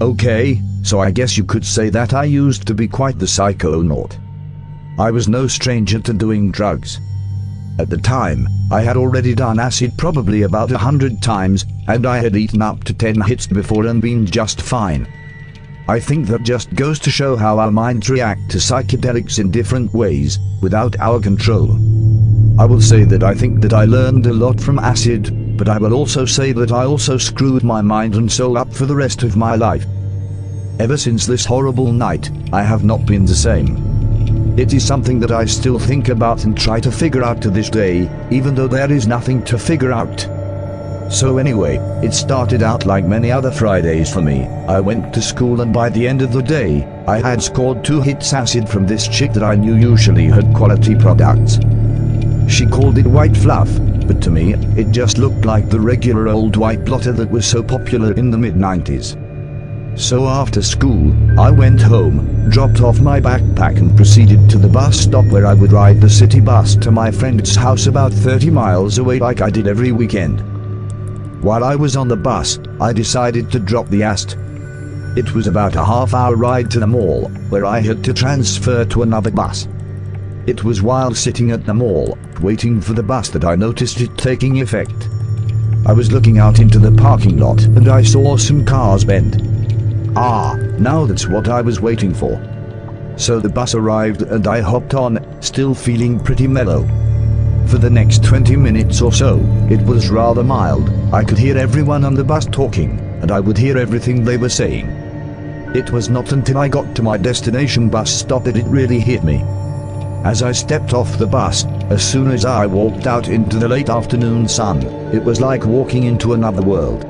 Okay, so I guess you could say that I used to be quite the psychonaut. I was no stranger to doing drugs. At the time, I had already done acid probably about 100 times, and I had eaten up to 10 hits before and been just fine. I think that just goes to show how our minds react to psychedelics in different ways, without our control. I will say that I think that I learned a lot from acid, but I will also say that I also screwed my mind and soul up for the rest of my life. Ever since this horrible night, I have not been the same. It is something that I still think about and try to figure out to this day, even though there is nothing to figure out. So anyway, it started out like many other Fridays for me. I went to school and by the end of the day, I had scored 2 hits acid from this chick that I knew usually had quality products. She called it white fluff, but to me, it just looked like the regular old white blotter that was so popular in the mid-90s. So after school, I went home, dropped off my backpack and proceeded to the bus stop where I would ride the city bus to my friend's house about 30 miles away like I did every weekend. While I was on the bus, I decided to drop the acid. It was about a half-hour ride to the mall, where I had to transfer to another bus. It was while sitting at the mall, waiting for the bus that I noticed it taking effect. I was looking out into the parking lot and I saw some cars bend. Ah, now that's what I was waiting for. So the bus arrived and I hopped on, still feeling pretty mellow. For the next 20 minutes or so, it was rather mild. I could hear everyone on the bus talking, and I would hear everything they were saying. It was not until I got to my destination bus stop that it really hit me. As I stepped off the bus, as soon as I walked out into the late afternoon sun, it was like walking into another world.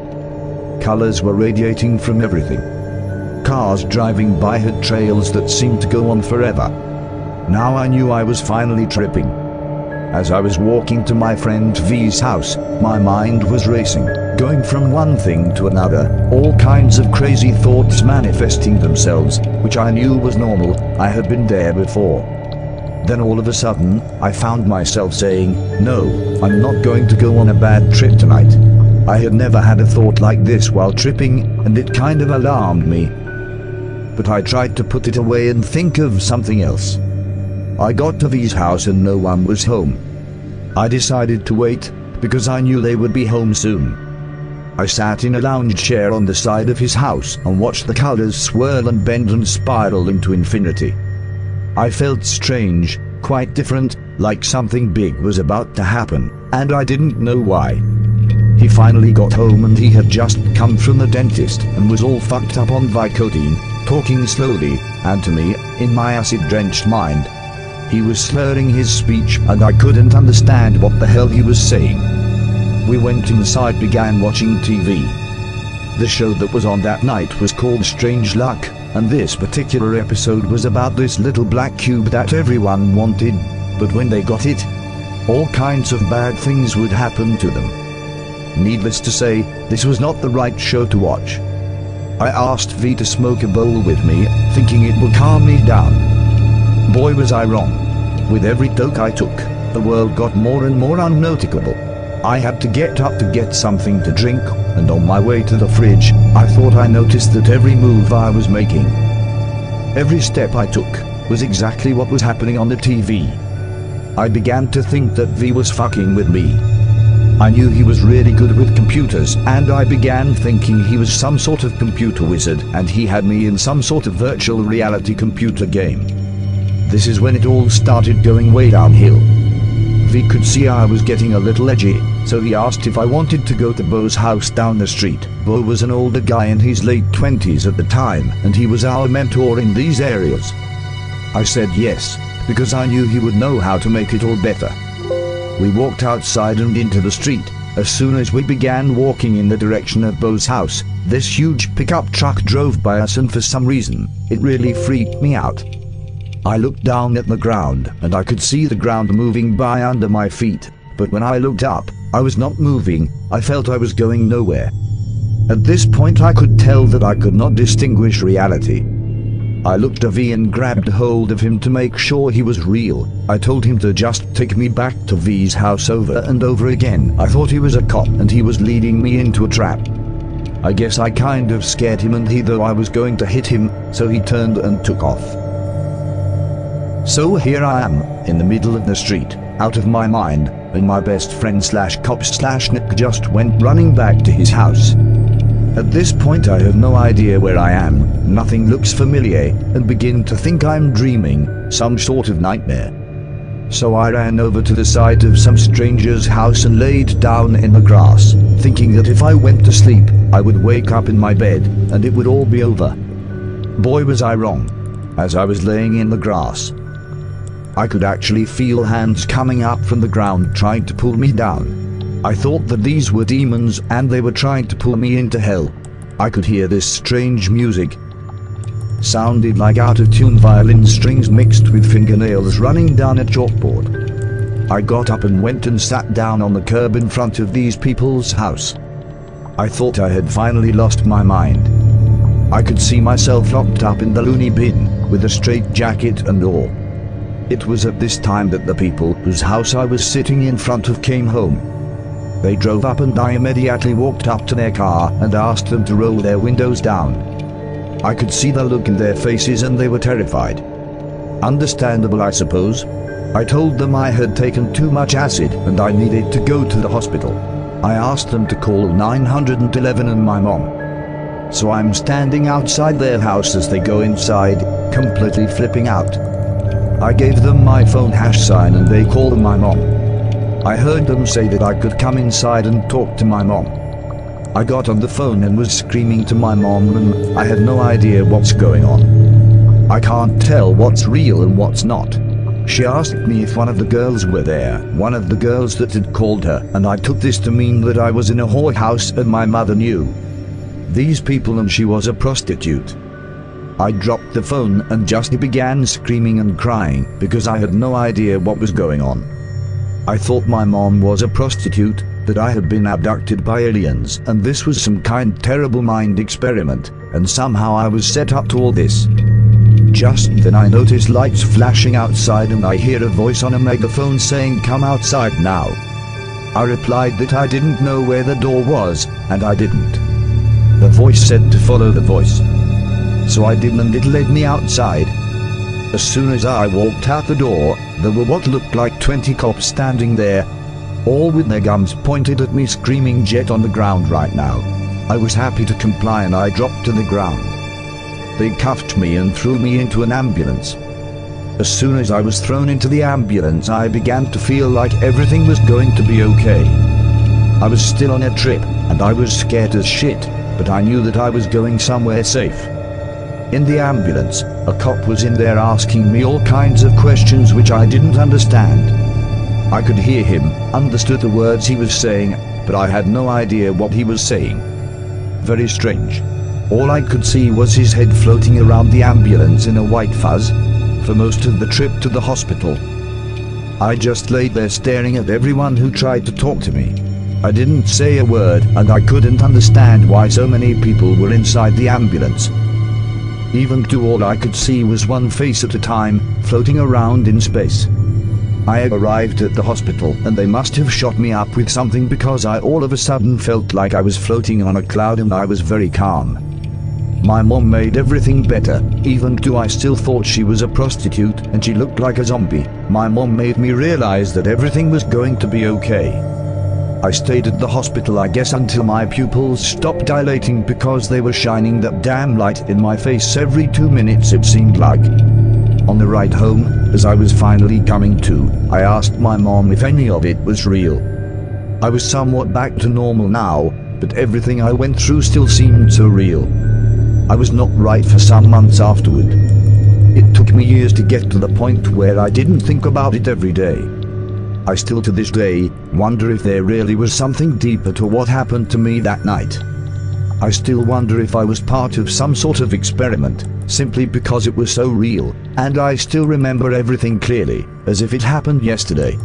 Colors were radiating from everything. Cars driving by had trails that seemed to go on forever. Now I knew I was finally tripping. As I was walking to my friend V's house, my mind was racing, going from one thing to another, all kinds of crazy thoughts manifesting themselves, which I knew was normal. I had been there before. Then all of a sudden, I found myself saying, "No, I'm not going to go on a bad trip tonight." I had never had a thought like this while tripping, and it kind of alarmed me. But I tried to put it away and think of something else. I got to V's house and no one was home. I decided to wait, because I knew they would be home soon. I sat in a lounge chair on the side of his house and watched the colors swirl and bend and spiral into infinity. I felt strange, quite different, like something big was about to happen, and I didn't know why. He finally got home and he had just come from the dentist and was all fucked up on Vicodin, talking slowly, and to me, in my acid-drenched mind, he was slurring his speech and I couldn't understand what the hell he was saying. We went inside, began watching TV. The show that was on that night was called Strange Luck, and this particular episode was about this little black cube that everyone wanted, but when they got it, all kinds of bad things would happen to them. Needless to say, this was not the right show to watch. I asked V to smoke a bowl with me, thinking it would calm me down. Boy was I wrong. With every toke I took, the world got more and more unnoticeable. I had to get up to get something to drink, and on my way to the fridge, I thought I noticed that every move I was making, every step I took, was exactly what was happening on the TV. I began to think that V was fucking with me. I knew he was really good with computers, and I began thinking he was some sort of computer wizard, and he had me in some sort of virtual reality computer game. This is when it all started going way downhill. V could see I was getting a little edgy, so he asked if I wanted to go to Bo's house down the street. Bo was an older guy in his late 20s at the time, and he was our mentor in these areas. I said yes, because I knew he would know how to make it all better. We walked outside and into the street. As soon as we began walking in the direction of Bo's house, this huge pickup truck drove by us, and for some reason, it really freaked me out. I looked down at the ground, and I could see the ground moving by under my feet, but when I looked up, I was not moving. I felt I was going nowhere. At this point I could tell that I could not distinguish reality. I looked at V and grabbed hold of him to make sure he was real. I told him to just take me back to V's house over and over again. I thought he was a cop and he was leading me into a trap. I guess I kind of scared him, and he thought I was going to hit him, so he turned and took off. So here I am, in the middle of the street, out of my mind, and my best friend slash cop slash Nick just went running back to his house. At this point I have no idea where I am, nothing looks familiar, and begin to think I'm dreaming, some sort of nightmare. So I ran over to the side of some stranger's house and laid down in the grass, thinking that if I went to sleep, I would wake up in my bed, and it would all be over. Boy, was I wrong. As I was laying in the grass, I could actually feel hands coming up from the ground trying to pull me down. I thought that these were demons and they were trying to pull me into hell. I could hear this strange music. Sounded like out-of-tune violin strings mixed with fingernails running down a chalkboard. I got up and went and sat down on the curb in front of these people's house. I thought I had finally lost my mind. I could see myself locked up in the loony bin, with a straitjacket and all. It was at this time that the people whose house I was sitting in front of came home. They drove up and I immediately walked up to their car and asked them to roll their windows down. I could see the look in their faces and they were terrified. Understandable, I suppose. I told them I had taken too much acid and I needed to go to the hospital. I asked them to call 911 and my mom. So I'm standing outside their house as they go inside, completely flipping out. I gave them my phone hash sign and they called my mom. I heard them say that I could come inside and talk to my mom. I got on the phone and was screaming to my mom, and I had no idea what's going on. I can't tell what's real and what's not. She asked me if one of the girls were there, one of the girls that had called her, and I took this to mean that I was in a whorehouse and my mother knew. These people and she was a prostitute. I dropped the phone and just began screaming and crying because I had no idea what was going on. I thought my mom was a prostitute, that I had been abducted by aliens, and this was some kind terrible mind experiment, and somehow I was set up to all this. Just then I noticed lights flashing outside and I hear a voice on a megaphone saying, "Come outside now." I replied that I didn't know where the door was, and I didn't. The voice said to follow the voice. So I did, and it led me outside. As soon as I walked out the door, there were what looked like 20 cops standing there, all with their guns pointed at me, screaming, "Jet on the ground right now." I was happy to comply and I dropped to the ground. They cuffed me and threw me into an ambulance. As soon as I was thrown into the ambulance, I began to feel like everything was going to be okay. I was still on a trip and I was scared as shit, but I knew that I was going somewhere safe. In the ambulance, a cop was in there asking me all kinds of questions which I didn't understand. I could hear him, understood the words he was saying, but I had no idea what he was saying. Very strange. All I could see was his head floating around the ambulance in a white fuzz, for most of the trip to the hospital. I just laid there staring at everyone who tried to talk to me. I didn't say a word and I couldn't understand why so many people were inside the ambulance. Even though all I could see was one face at a time, floating around in space. I arrived at the hospital and they must have shot me up with something because I all of a sudden felt like I was floating on a cloud and I was very calm. My mom made everything better, even though I still thought she was a prostitute and she looked like a zombie. My mom made me realize that everything was going to be okay. I stayed at the hospital, I guess, until my pupils stopped dilating because they were shining that damn light in my face every 2 minutes, it seemed like. On the ride home, as I was finally coming to, I asked my mom if any of it was real. I was somewhat back to normal now, but everything I went through still seemed so real. I was not right for some months afterward. It took me years to get to the point where I didn't think about it every day. I still to this day wonder if there really was something deeper to what happened to me that night. I still wonder if I was part of some sort of experiment, simply because it was so real, and I still remember everything clearly, as if it happened yesterday.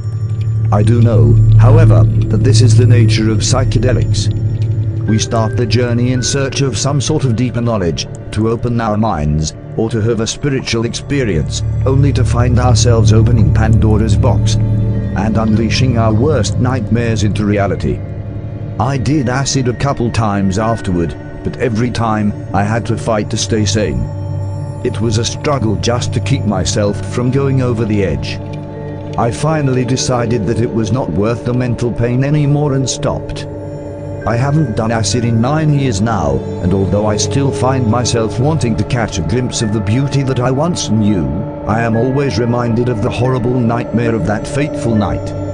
I do know, however, that this is the nature of psychedelics. We start the journey in search of some sort of deeper knowledge, to open our minds, or to have a spiritual experience, only to find ourselves opening Pandora's box and unleashing our worst nightmares into reality. I did acid a couple times afterward, but every time I had to fight to stay sane. It was a struggle just to keep myself from going over the edge. I finally decided that it was not worth the mental pain anymore and stopped. I haven't done acid in 9 years now, and although I still find myself wanting to catch a glimpse of the beauty that I once knew, I am always reminded of the horrible nightmare of that fateful night.